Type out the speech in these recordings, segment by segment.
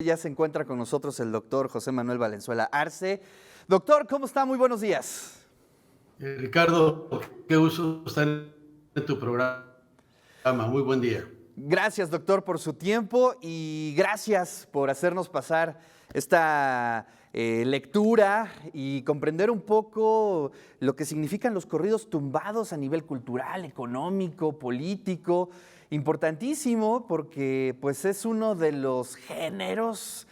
Ya se encuentra con nosotros el doctor José Manuel Valenzuela Arce. Doctor, ¿cómo está? Muy buenos días. Ricardo, qué gusto estar en tu programa. Muy buen día. Gracias, doctor, por su tiempo y gracias por hacernos pasar esta lectura y comprender un poco lo que significan los corridos tumbados a nivel cultural, económico, político. Importantísimo porque pues es uno de los géneros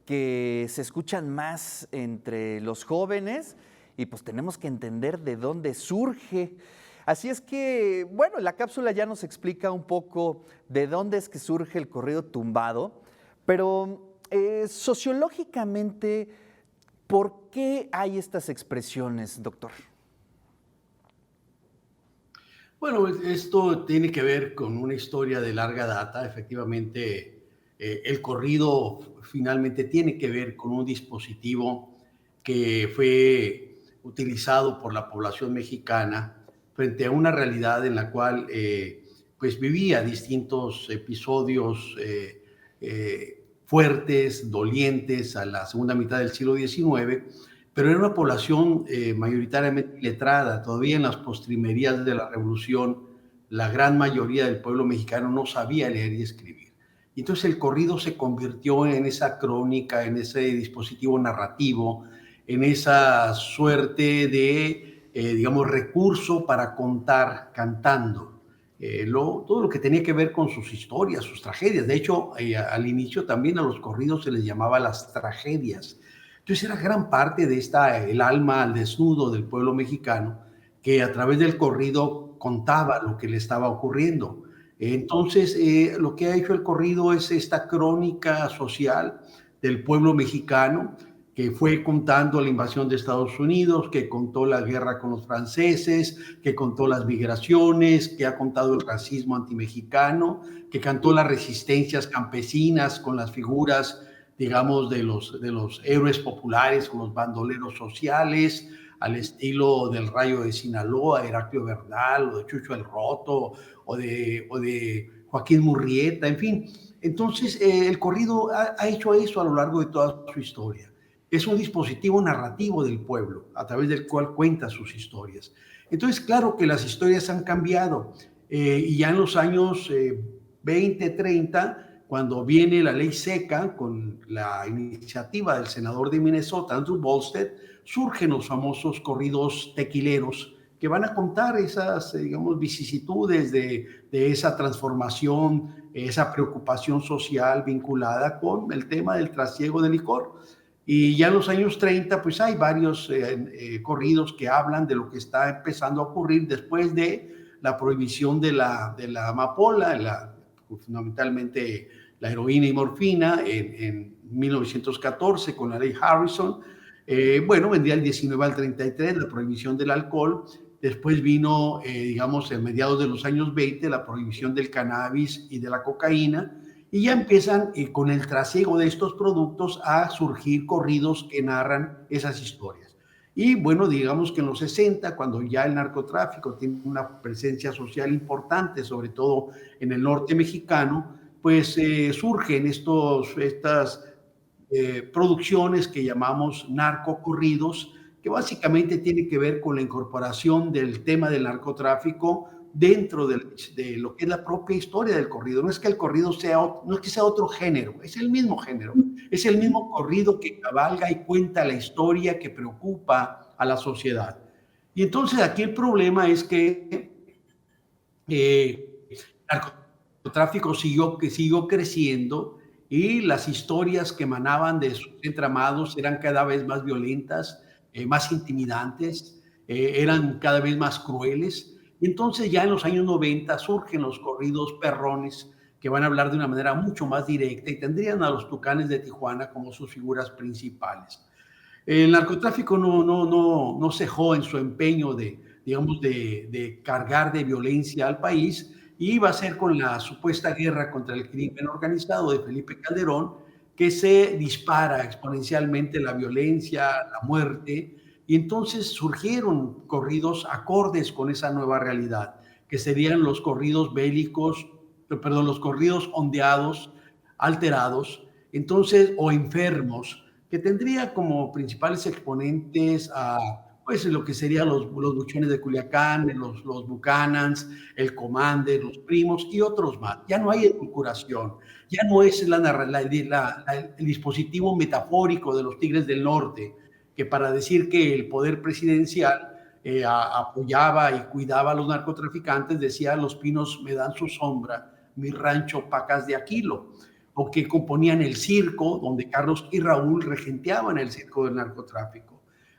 que se escuchan más entre los jóvenes y pues tenemos que entender de dónde surge. Así es que, bueno, la cápsula ya nos explica un poco de dónde es que surge el corrido tumbado, pero sociológicamente, ¿por qué hay estas expresiones, doctor? Bueno, esto tiene que ver con una historia de larga data. Efectivamente, el corrido finalmente tiene que ver con un dispositivo que fue utilizado por la población mexicana frente a una realidad en la cual pues vivía distintos episodios fuertes, dolientes a la segunda mitad del siglo XIX, pero era una población mayoritariamente letrada. Todavía en las postrimerías de la revolución, la gran mayoría del pueblo mexicano no sabía leer y escribir. Y entonces el corrido se convirtió en esa crónica, en ese dispositivo narrativo, en esa suerte de, digamos, recurso para contar cantando. Todo lo que tenía que ver con sus historias, sus tragedias. De hecho, al inicio también a los corridos se les llamaba las tragedias. Entonces era gran parte de el alma al desnudo del pueblo mexicano, que a través del corrido contaba lo que le estaba ocurriendo. Entonces, lo que ha hecho el corrido es esta crónica social del pueblo mexicano, que fue contando la invasión de Estados Unidos, que contó la guerra con los franceses, que contó las migraciones, que ha contado el racismo antimexicano, que cantó las resistencias campesinas con las figuras, digamos, de los héroes populares, con los bandoleros sociales, al estilo del Rayo de Sinaloa, Heraclio Bernal, o de Chucho el Roto, o de Joaquín Murrieta, en fin. Entonces, el corrido ha hecho eso a lo largo de toda su historia. Es un dispositivo narrativo del pueblo, a través del cual cuenta sus historias. Entonces, claro que las historias han cambiado, y ya en los años 20, 30, cuando viene la ley seca con la iniciativa del senador de Minnesota, Andrew Volstead, surgen los famosos corridos tequileros que van a contar esas, digamos, vicisitudes de esa transformación, esa preocupación social vinculada con el tema del trasiego de licor. Y ya en los años 30, pues hay varios corridos que hablan de lo que está empezando a ocurrir después de la prohibición de la amapola, fundamentalmente la heroína y morfina, en 1914 con la ley Harrison. Bueno, vendría el 19 al 33 la prohibición del alcohol. Después vino, digamos, en mediados de los años 20, la prohibición del cannabis y de la cocaína. Y ya empiezan con el trasiego de estos productos a surgir corridos que narran esas historias. Y bueno, digamos que en los 60, cuando ya el narcotráfico tiene una presencia social importante, sobre todo en el norte mexicano, pues surgen estas producciones que llamamos narcocorridos, que básicamente tiene que ver con la incorporación del tema del narcotráfico dentro de lo que es la propia historia del corrido. No es que el corrido no es que sea otro género, es el mismo género, es el mismo corrido que cabalga y cuenta la historia que preocupa a la sociedad. Y entonces aquí el problema es que el narcotráfico siguió creciendo y las historias que emanaban de sus entramados eran cada vez más violentas, más intimidantes, eran cada vez más crueles. Y entonces ya en los años 90 surgen los corridos perrones que van a hablar de una manera mucho más directa y tendrían a los Tucanes de Tijuana como sus figuras principales. El narcotráfico no cejó en su empeño digamos, de cargar de violencia al país, y iba a ser con la supuesta guerra contra el crimen organizado de Felipe Calderón que se dispara exponencialmente la violencia, la muerte, y entonces surgieron corridos acordes con esa nueva realidad, que serían los corridos bélicos, perdón, los corridos ondeados, alterados, Entonces, o enfermos, que tendría como principales exponentes a pues lo que serían los Buchones de Culiacán, los Buchanans, el Commander, los Primos y otros más. Ya no hay edulcoración, ya no es el dispositivo metafórico de los Tigres del Norte, que para decir que el poder presidencial apoyaba y cuidaba a los narcotraficantes, decía: los pinos me dan su sombra, mi rancho pacas de Aquilo, o que componían el circo, donde Carlos y Raúl regenteaban el circo del narcotráfico.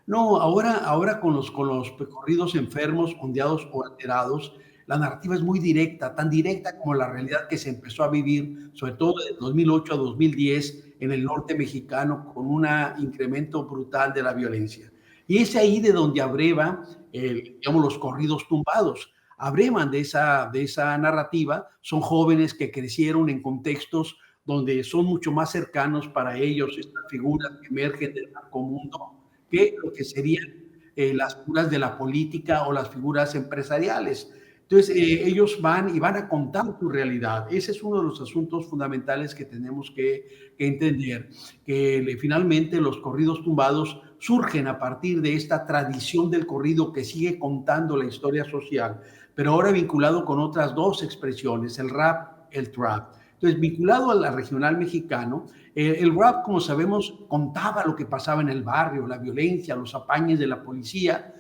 No, ahora con los corridos enfermos, ondeados o alterados, la narrativa es muy directa, tan directa como la realidad que se empezó a vivir, sobre todo de 2008 a 2010, en el norte mexicano, con un incremento brutal de la violencia. Y es ahí de donde abreva, digamos, los corridos tumbados. Abrevan de esa narrativa, son jóvenes que crecieron en contextos donde son mucho más cercanos para ellos estas figuras que emergen del narcomundo que lo que serían las figuras de la política o las figuras empresariales. Entonces, ellos van a contar su realidad. Ese es uno de los asuntos fundamentales que tenemos que entender, que finalmente los corridos tumbados surgen a partir de esta tradición del corrido que sigue contando la historia social, pero ahora vinculado con otras dos expresiones, el rap, el trap. Entonces, vinculado a la regional mexicano, el rap, como sabemos, contaba lo que pasaba en el barrio, la violencia, los apañes de la policía.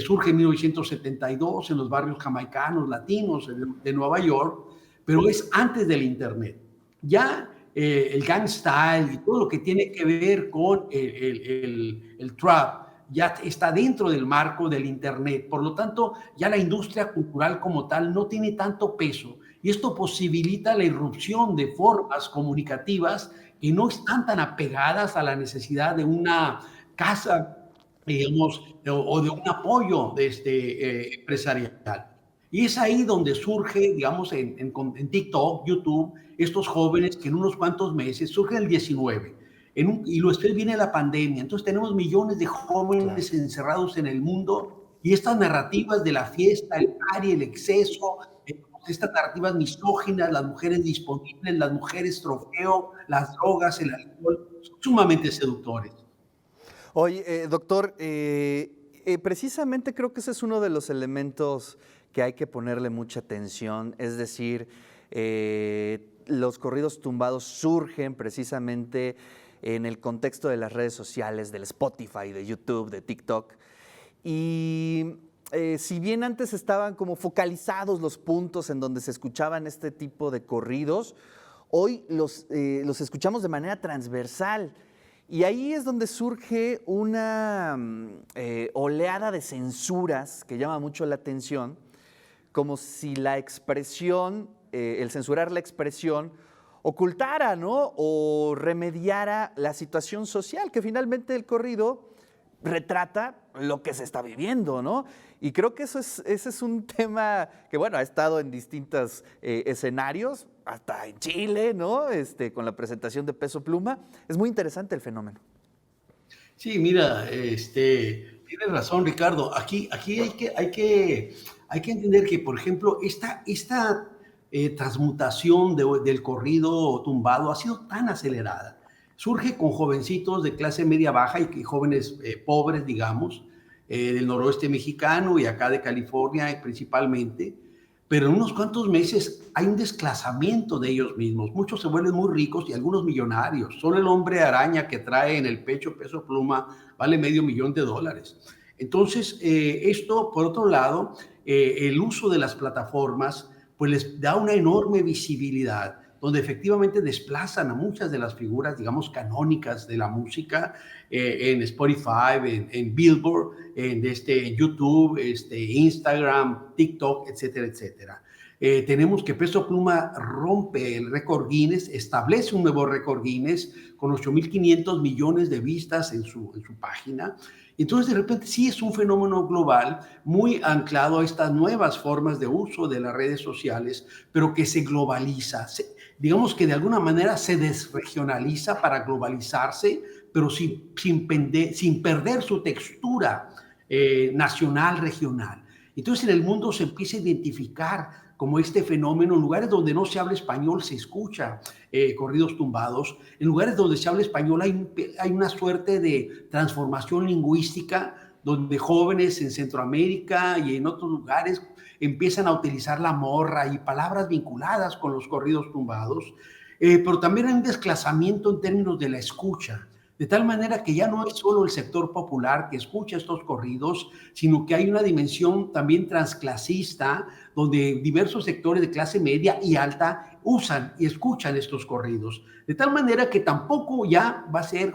Surge en 1972 en los barrios jamaicanos, latinos de Nueva York, pero es antes del Internet. Ya el gang style y todo lo que tiene que ver con el trap ya está dentro del marco del Internet. Por lo tanto, ya la industria cultural como tal no tiene tanto peso. Y esto posibilita la irrupción de formas comunicativas que no están tan apegadas a la necesidad de una casa, digamos, o de un apoyo de empresarial. Y es ahí donde surge, digamos, en TikTok, YouTube, estos jóvenes que en unos cuantos meses, surge el 19, y después viene la pandemia. Entonces tenemos millones de jóvenes encerrados en el mundo, y estas narrativas de la fiesta, el party, el exceso, estas narrativas misóginas, las mujeres disponibles, las mujeres trofeo, las drogas, el alcohol, son sumamente seductores. Oye, doctor, precisamente creo que ese es uno de los elementos que hay que ponerle mucha atención, es decir, los corridos tumbados surgen precisamente en el contexto de las redes sociales, del Spotify, de YouTube, de TikTok, y si bien antes estaban como focalizados los puntos en donde se escuchaban este tipo de corridos, hoy los escuchamos de manera transversal. Y ahí es donde surge una oleada de censuras que llama mucho la atención, como si la expresión, el censurar la expresión, ocultara, ¿no? O remediara la situación social, que finalmente el corrido retrata lo que se está viviendo, ¿no? Y creo que ese es un tema que, bueno, ha estado en distintos escenarios, hasta en Chile, ¿no? Con la presentación de Peso Pluma. Es muy interesante el fenómeno. Sí, mira, tienes razón, Ricardo. Aquí hay que entender que, por ejemplo, esta transmutación del corrido tumbado ha sido tan acelerada. Surge con jovencitos de clase media baja y jóvenes pobres, digamos, del noroeste mexicano y acá de California principalmente, pero en unos cuantos meses hay un desclasamiento de ellos mismos. Muchos se vuelven muy ricos y algunos millonarios. Solo el hombre araña que trae en el pecho Peso Pluma vale $500,000. Entonces, esto, por otro lado, el uso de las plataformas pues les da una enorme visibilidad, donde efectivamente desplazan a muchas de las figuras, digamos, canónicas de la música, en Spotify, en Billboard, en YouTube, Instagram, TikTok, etcétera, etcétera. Tenemos que Peso Pluma rompe el récord Guinness, establece un nuevo récord Guinness con 8.500 millones de vistas en su página. Entonces, de repente, sí es un fenómeno global muy anclado a estas nuevas formas de uso de las redes sociales, pero que se globaliza. Digamos que de alguna manera se desregionaliza para globalizarse, pero sin perder su textura nacional, regional. Entonces, en el mundo se empieza a identificar como este fenómeno, en lugares donde no se habla español se escucha corridos tumbados, en lugares donde se habla español hay una suerte de transformación lingüística donde jóvenes en Centroamérica y en otros lugares empiezan a utilizar la morra y palabras vinculadas con los corridos tumbados, pero también hay un desplazamiento en términos de la escucha, de tal manera que ya no es solo el sector popular que escucha estos corridos, sino que hay una dimensión también transclasista, donde diversos sectores de clase media y alta usan y escuchan estos corridos. De tal manera que tampoco ya va a ser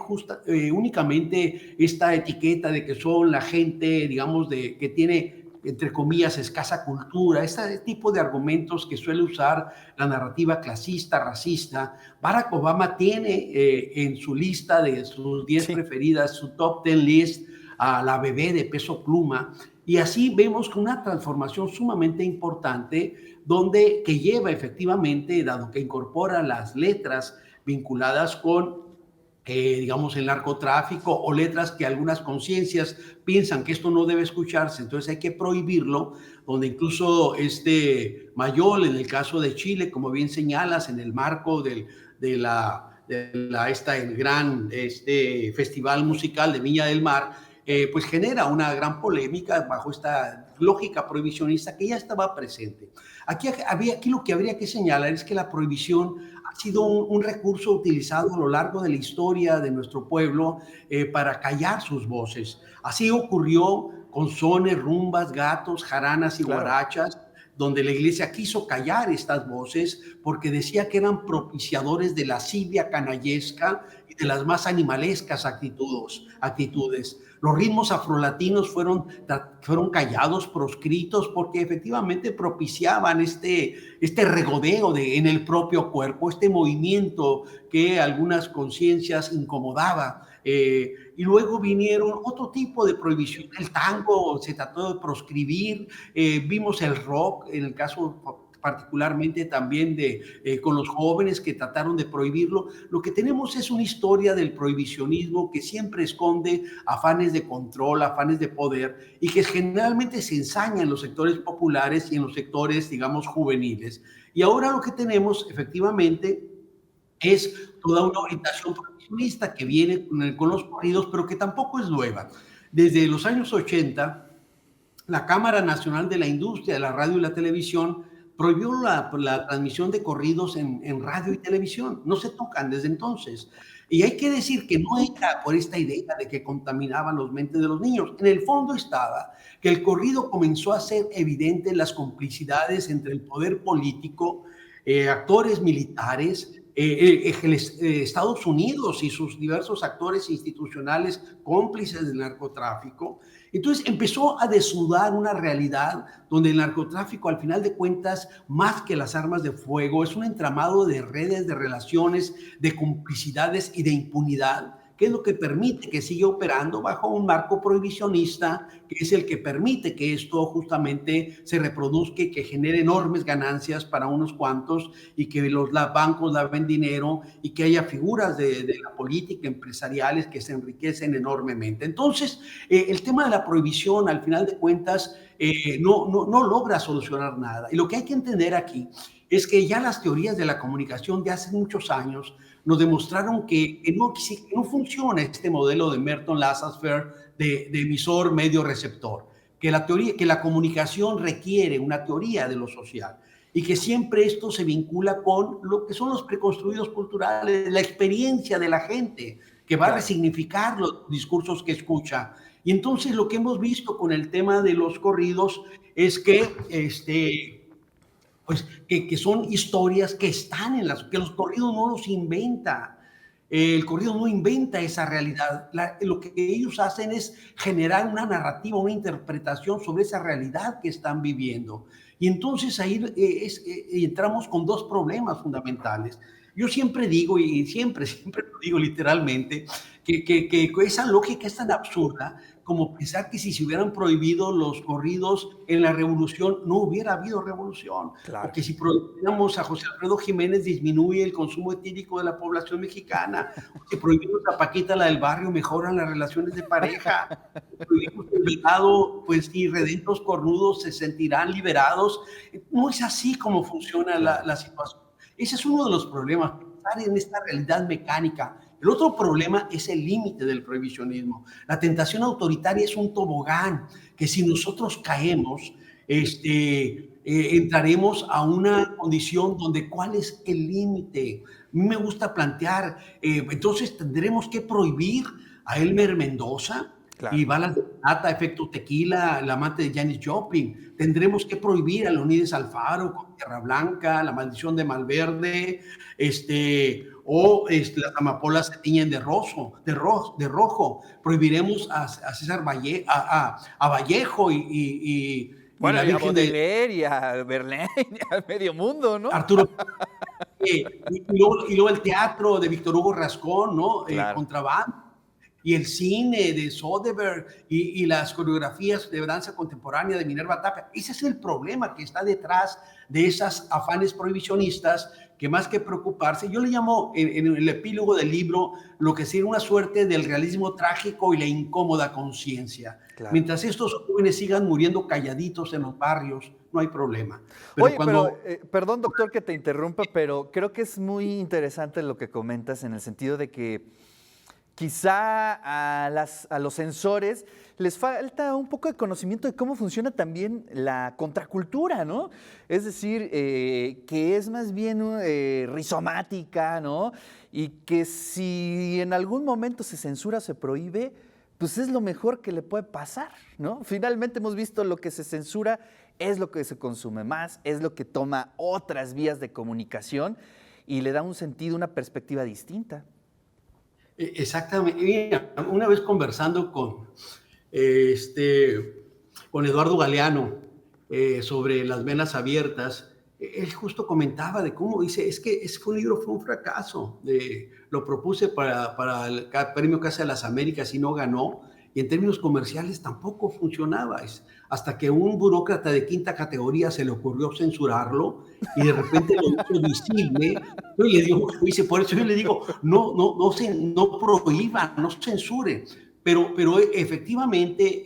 únicamente esta etiqueta de que son la gente, digamos, que tiene, entre comillas, escasa cultura, este tipo de argumentos que suele usar la narrativa clasista, racista. Barack Obama tiene en su lista de sus 10 Sí. preferidas, su top 10 list, a la bebé de Peso Pluma, y así vemos una transformación sumamente importante que lleva efectivamente, dado que incorpora las letras vinculadas con digamos, el narcotráfico, o letras que algunas conciencias piensan que esto no debe escucharse, entonces hay que prohibirlo, donde incluso Mayol, en el caso de Chile, como bien señalas, en el marco el gran festival musical de Viña del Mar, pues genera una gran polémica bajo esta lógica prohibicionista que ya estaba presente. Aquí lo que habría que señalar es que la prohibición ha sido un recurso utilizado a lo largo de la historia de nuestro pueblo para callar sus voces. Así ocurrió con sones, rumbas, gatos, jaranas y Claro. guarachas, donde la iglesia quiso callar estas voces porque decía que eran propiciadores de la lascivia canallesca y de las más animalescas actitudes. Los ritmos afrolatinos fueron callados, proscritos, porque efectivamente propiciaban este regodeo en el propio cuerpo, este movimiento que algunas conciencias incomodaba. Y luego vinieron otro tipo de prohibición. El tango se trató de proscribir, vimos el rock, en el caso particularmente también con los jóvenes que trataron de prohibirlo. Lo que tenemos es una historia del prohibicionismo que siempre esconde afanes de control, afanes de poder, y que generalmente se ensaña en los sectores populares y en los sectores, digamos, juveniles. Y ahora lo que tenemos efectivamente es toda una orientación prohibicionista que viene con los corridos, pero que tampoco es nueva. Desde los años 80, la Cámara Nacional de la Industria de la Radio y la Televisión prohibió la transmisión de corridos en radio y televisión. No se tocan desde entonces. Y hay que decir que no era por esta idea de que contaminaban los mentes de los niños. En el fondo estaba que el corrido comenzó a ser evidente las complicidades entre el poder político, actores militares, Estados Unidos y sus diversos actores institucionales cómplices del narcotráfico. Entonces empezó a desnudar una realidad donde el narcotráfico, al final de cuentas, más que las armas de fuego, es un entramado de redes, de relaciones, de complicidades y de impunidad, que es lo que permite que siga operando bajo un marco prohibicionista, que es el que permite que esto justamente se reproduzca y que genere enormes ganancias para unos cuantos, y que los bancos laven dinero y que haya figuras de la política empresariales que se enriquecen enormemente. Entonces, el tema de la prohibición, al final de cuentas, no logra solucionar nada. Y lo que hay que entender aquí es que ya las teorías de la comunicación de hace muchos años nos demostraron que no funciona este modelo de Merton Lazarsfeld de emisor medio receptor, que la comunicación requiere una teoría de lo social, y que siempre esto se vincula con lo que son los preconstruidos culturales, la experiencia de la gente, que va a resignificar los discursos que escucha. Y entonces lo que hemos visto con el tema de los corridos es que pues que son historias que están que los corridos no los inventa. El corrido no inventa esa realidad. Lo que ellos hacen es generar una narrativa, una interpretación sobre esa realidad que están viviendo. Y entonces ahí entramos con dos problemas fundamentales. Yo siempre digo, y siempre lo digo literalmente, que esa lógica es tan absurda como pensar que si se hubieran prohibido los corridos en la revolución, no hubiera habido revolución. O Claro. que si prohibíamos a José Alfredo Jiménez, disminuye el consumo etílico de la población mexicana. O si prohibimos a Paquita, la del barrio, mejoran las relaciones de pareja. Si prohibimos el venado, pues irredentos cornudos se sentirán liberados. No es así como funciona Claro. la situación. Ese es uno de los problemas, pensar en esta realidad mecánica. El otro problema es el límite del prohibicionismo. La tentación autoritaria es un tobogán que si nosotros caemos, entraremos a una condición donde ¿cuál es el límite? A mí me gusta plantear, entonces tendremos que prohibir a Elmer Mendoza y Claro. Balas de Plata, Efecto Tequila, la amante de Janis Joplin. Tendremos que prohibir a Leonidas Alfaro con Tierra Blanca, La maldición de Malverde, las amapolas se tiñen de rojo. Prohibiremos a César a Vallejo y Bueno, la y a Virgen de Baudelaire y a Verlaine, y a medio mundo, ¿no? Arturo. Y luego el teatro de Víctor Hugo Rascón, ¿no? Claro. Contrabando. Y el cine de Soderbergh y las coreografías de danza contemporánea de Minerva Tapia. Ese es el problema que está detrás de esas afanes prohibicionistas que más que preocuparse, yo le llamo en el epílogo del libro lo que sería una suerte del realismo trágico y la incómoda conciencia. Claro. Mientras estos jóvenes sigan muriendo calladitos en los barrios, no hay problema. Pero Oye, pero cuando perdón, doctor, que te interrumpa, pero creo que es muy interesante lo que comentas en el sentido de que quizá a los censores les falta un poco de conocimiento de cómo funciona también la contracultura, ¿no? Es decir, que es más bien rizomática, ¿no? Y que si en algún momento se censura, se prohíbe, pues es lo mejor que le puede pasar, ¿no? Finalmente hemos visto lo que se censura es lo que se consume más, es lo que toma otras vías de comunicación y le da un sentido, una perspectiva distinta. Exactamente. Mira, una vez conversando con Eduardo Galeano sobre las venas abiertas, él justo comentaba de cómo dice, es que ese fue un fracaso. Lo propuse para el Premio Casa de las Américas y no ganó. Y en términos comerciales tampoco funcionaba. Hasta que un burócrata de quinta categoría se le ocurrió censurarlo y de repente lo hizo visible. Y le digo, dice, por eso yo le digo, no prohíban, no censuren. Pero efectivamente,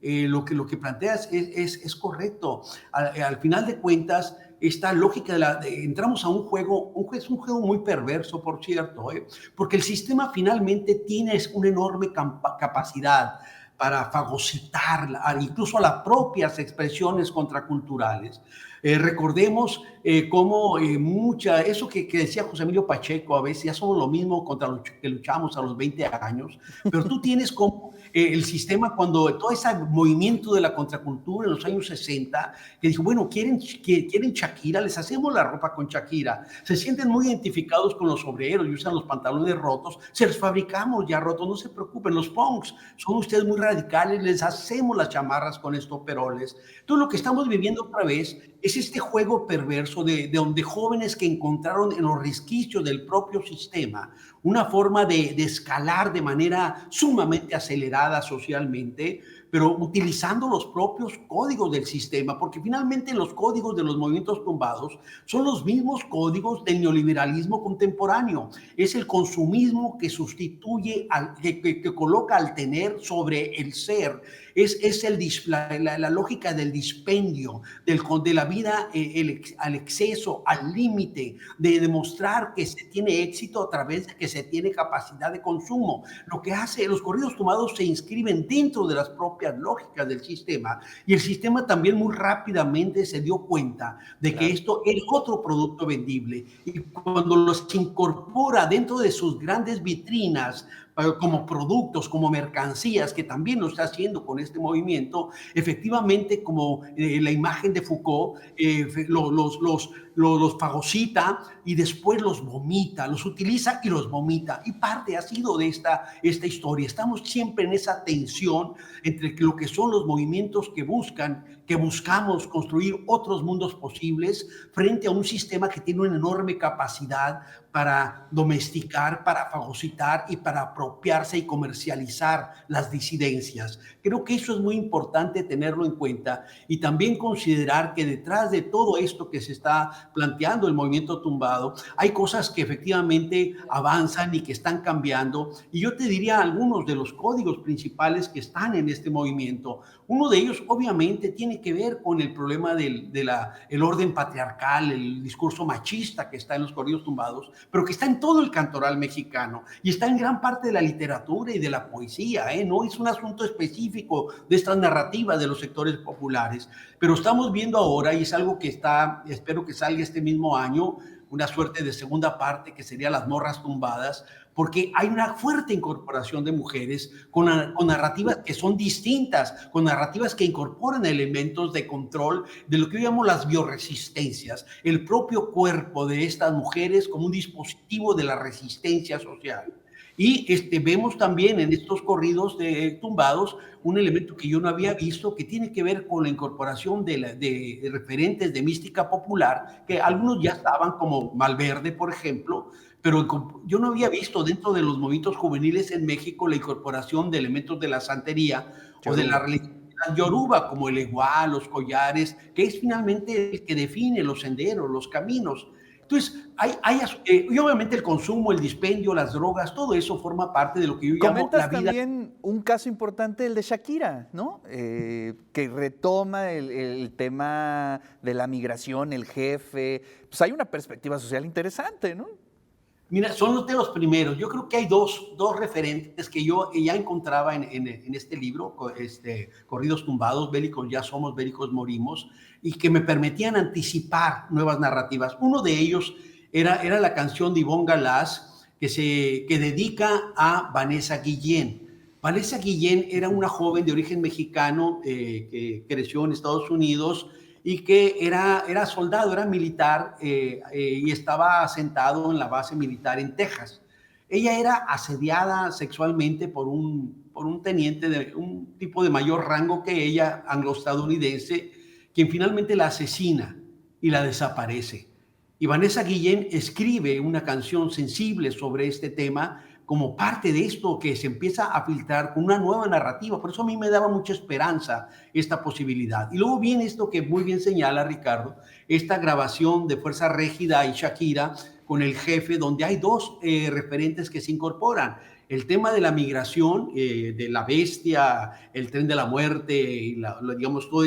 lo que planteas es correcto. Al final de cuentas, esta lógica entramos a un juego, es un juego muy perverso, por cierto, porque el sistema finalmente tiene una enorme capacidad para fagocitar incluso las propias expresiones contraculturales. Recordemos cómo eso que decía José Emilio Pacheco, a veces ya somos lo mismo contra lo que luchamos a los 20 años, pero tú tienes como el sistema cuando todo ese movimiento de la contracultura en los años 60, que dijo, bueno, quieren Shakira, les hacemos la ropa con Shakira, se sienten muy identificados con los obreros y usan los pantalones rotos, se los fabricamos ya rotos, no se preocupen, los punks son ustedes muy radicales, les hacemos las chamarras con estoperoles. Entonces lo que estamos viviendo otra vez es este juego perverso de donde jóvenes que encontraron en los resquicios del propio sistema una forma de escalar de manera sumamente acelerada socialmente, pero utilizando los propios códigos del sistema, porque finalmente los códigos de los movimientos tumbados son los mismos códigos del neoliberalismo contemporáneo. Es el consumismo que sustituye, que coloca al tener sobre el ser. Es la lógica del dispendio, de la vida al exceso, al límite, de demostrar que se tiene éxito a través de que se tiene capacidad de consumo. Lo que hace, los corridos tumbados se inscriben dentro de las propias lógicas del sistema y el sistema también muy rápidamente se dio cuenta de que esto era otro producto vendible y cuando los incorpora dentro de sus grandes vitrinas como productos, como mercancías, que también lo está haciendo con este movimiento, efectivamente, como la imagen de Foucault, los fagocita y después los vomita, los utiliza y los vomita. Y parte ha sido de esta historia. Estamos siempre en esa tensión entre lo que son los movimientos que buscan que buscamos construir otros mundos posibles frente a un sistema que tiene una enorme capacidad para domesticar, para fagocitar y para apropiarse y comercializar las disidencias. Creo que eso es muy importante tenerlo en cuenta y también considerar que detrás de todo esto que se está planteando el movimiento tumbado, hay cosas que efectivamente avanzan y que están cambiando. Y yo te diría algunos de los códigos principales que están en este movimiento. Uno de ellos obviamente tiene que ver con el problema el orden patriarcal, el discurso machista que está en los corridos tumbados, pero que está en todo el cantoral mexicano y está en gran parte de la literatura y de la poesía, ¿eh? No es un asunto específico de estas narrativas de los sectores populares, pero estamos viendo ahora, y es algo que está, espero que salga este mismo año, una suerte de segunda parte que sería Las morras tumbadas, porque hay una fuerte incorporación de mujeres con narrativas que son distintas, con narrativas que incorporan elementos de control de lo que yo llamo las bioresistencias, el propio cuerpo de estas mujeres como un dispositivo de la resistencia social. Y vemos también en estos corridos de tumbados un elemento que yo no había visto que tiene que ver con la incorporación de referentes de mística popular, que algunos ya estaban como Malverde, por ejemplo, pero yo no había visto dentro de los movimientos juveniles en México la incorporación de elementos de la santería o de la religión yoruba, como el eguá, los collares, que es finalmente el que define los senderos, los caminos. Entonces, y obviamente el consumo, el dispendio, las drogas, todo eso forma parte de lo que yo llamo la Comentas vida. también un caso importante, el de Shakira, ¿no? Que retoma el tema de la migración, el jefe. Pues hay una perspectiva social interesante, ¿no? Mira, son de los primeros. Yo creo que hay dos referentes que yo ya encontraba en este libro, Corridos tumbados, bélicos ya somos, bélicos morimos, y que me permitían anticipar nuevas narrativas. Uno de ellos era la canción de Ivonne Galás, que dedica a Vanessa Guillén. Vanessa Guillén era una joven de origen mexicano que creció en Estados Unidos y que era soldado, era militar y estaba asentado en la base militar en Texas. Ella era asediada sexualmente por un teniente, un tipo de mayor rango que ella, anglo-estadounidense, quien finalmente la asesina y la desaparece. Y Vanessa Guillén escribe una canción sensible sobre este tema como parte de esto que se empieza a filtrar con una nueva narrativa. Por eso a mí me daba mucha esperanza esta posibilidad. Y luego viene esto que muy bien señala Ricardo, esta grabación de Fuerza Régida y Shakira con el jefe, donde hay dos referentes que se incorporan. El tema de la migración, de la bestia, el tren de la muerte, y digamos todo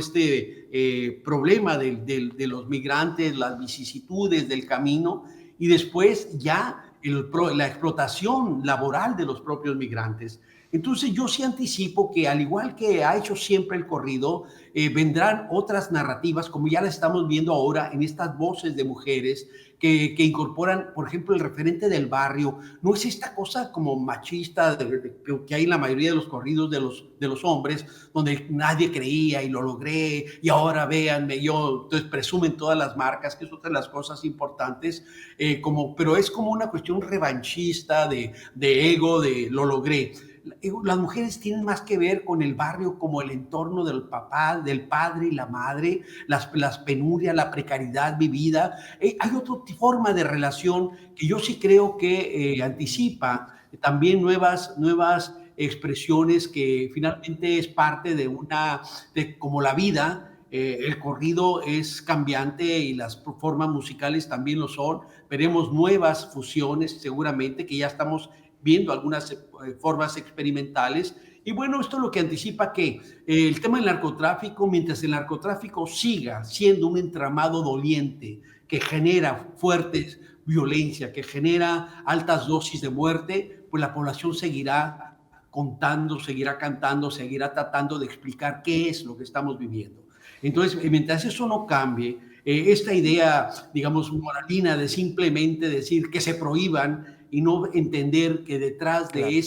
problema de los migrantes, las vicisitudes del camino, y después ya la explotación laboral de los propios migrantes. Entonces yo sí anticipo que al igual que ha hecho siempre el corrido, vendrán otras narrativas, como ya la estamos viendo ahora en estas voces de mujeres que incorporan, por ejemplo, el referente del barrio. No es esta cosa como machista que hay en la mayoría de los corridos de los hombres, donde nadie creía y lo logré, y ahora véanme, entonces presumen todas las marcas, que es otra de las cosas importantes, pero es como una cuestión revanchista, de ego, de lo logré. Las mujeres tienen más que ver con el barrio como el entorno del papá, del padre y la madre, las penurias, la precariedad vivida. Hay otra forma de relación que yo sí creo que anticipa también nuevas expresiones, que finalmente es parte de como la vida. El corrido es cambiante y las formas musicales también lo son. Veremos nuevas fusiones seguramente, que ya estamos viendo algunas formas experimentales. Y bueno, esto es lo que anticipa que el tema del narcotráfico, mientras el narcotráfico siga siendo un entramado doliente que genera fuertes violencia, que genera altas dosis de muerte, pues la población seguirá contando, seguirá cantando, seguirá tratando de explicar qué es lo que estamos viviendo. Entonces, mientras eso no cambie, esta idea, digamos, moralina de simplemente decir que se prohíban y no entender que detrás de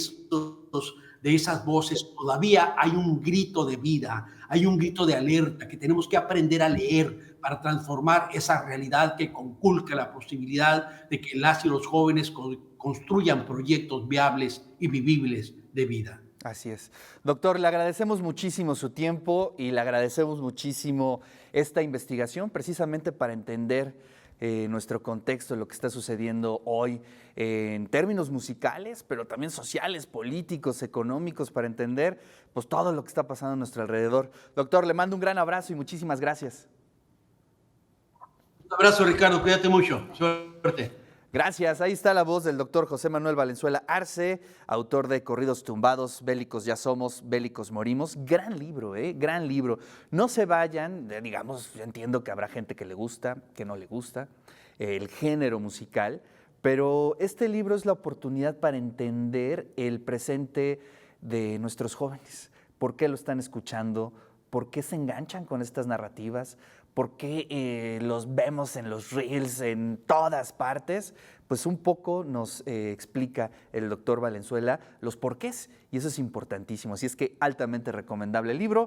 esas voces todavía hay un grito de vida, hay un grito de alerta que tenemos que aprender a leer para transformar esa realidad que conculca la posibilidad de que las y los jóvenes construyan proyectos viables y vivibles de vida. Así es. Doctor, le agradecemos muchísimo su tiempo y le agradecemos muchísimo esta investigación precisamente para entender nuestro contexto, lo que está sucediendo hoy en términos musicales, pero también sociales, políticos, económicos, para entender pues, todo lo que está pasando a nuestro alrededor. Doctor, le mando un gran abrazo y muchísimas gracias. Un abrazo, Ricardo, cuídate mucho. Suerte. Gracias. Ahí está la voz del doctor José Manuel Valenzuela Arce, autor de Corridos tumbados, Bélicos ya somos, Bélicos morimos. Gran libro, gran libro. No se vayan, digamos, yo entiendo que habrá gente que le gusta, que no le gusta, el género musical, pero este libro es la oportunidad para entender el presente de nuestros jóvenes. ¿Por qué lo están escuchando? ¿Por qué se enganchan con estas narrativas? ¿Por qué los vemos en los reels en todas partes? Pues un poco nos explica el doctor Valenzuela los porqués y eso es importantísimo. Así es que altamente recomendable el libro.